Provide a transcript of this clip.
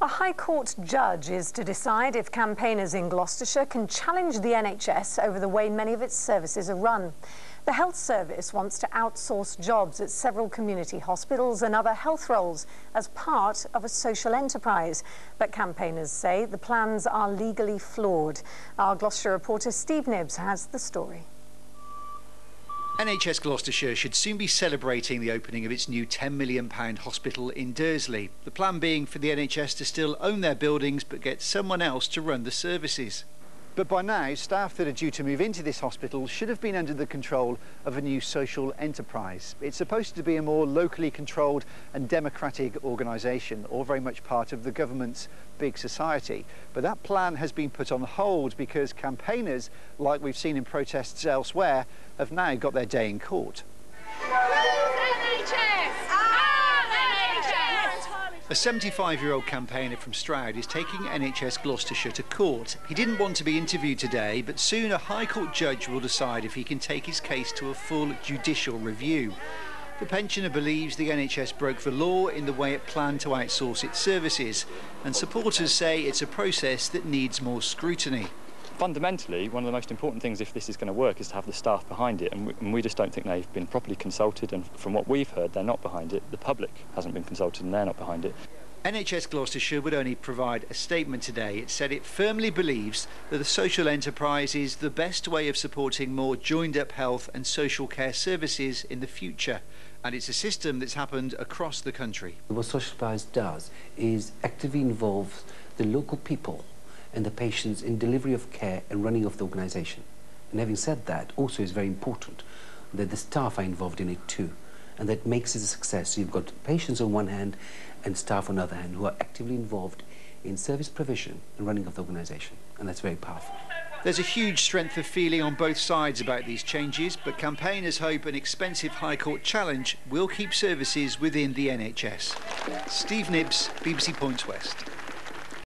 A High Court judge is to decide if campaigners in Gloucestershire can challenge the NHS over the way many of its services are run. The Health Service wants to outsource jobs at several community hospitals and other health roles as part of a social enterprise. But campaigners say the plans are legally flawed. Our Gloucestershire reporter Steve Nibbs has the story. NHS Gloucestershire should soon be celebrating the opening of its new £10 million hospital in Dursley. The plan being for the NHS to still own their buildings but get someone else to run the services. But by now, staff that are due to move into this hospital should have been under the control of a new social enterprise. It's supposed to be a more locally controlled and democratic organisation, all very much part of the government's big society. But that plan has been put on hold because campaigners, like we've seen in protests elsewhere, have now got their day in court. A 75-year-old campaigner from Stroud is taking NHS Gloucestershire to court. He didn't want to be interviewed today, but soon a High Court judge will decide if he can take his case to a full judicial review. The pensioner believes the NHS broke the law in the way it planned to outsource its services, and supporters say it's a process that needs more scrutiny. Fundamentally, one of the most important things if this is going to work is to have the staff behind it, and we just don't think they've been properly consulted, and from what we've heard they're not behind it. The public hasn't been consulted and they're not behind it. NHS Gloucestershire would only provide a statement today. It said it firmly believes that the social enterprise is the best way of supporting more joined-up health and social care services in the future, and it's a system that's happened across the country. What social enterprise does is actively involve the local people and the patients in delivery of care and running of the organisation. And having said that, also is very important that the staff are involved in it too, and that makes it a success. So you've got patients on one hand and staff on the other hand who are actively involved in service provision and running of the organisation, and that's very powerful. There's a huge strength of feeling on both sides about these changes, but campaigners hope an expensive High Court challenge will keep services within the NHS. Steve Nibbs, BBC Points West.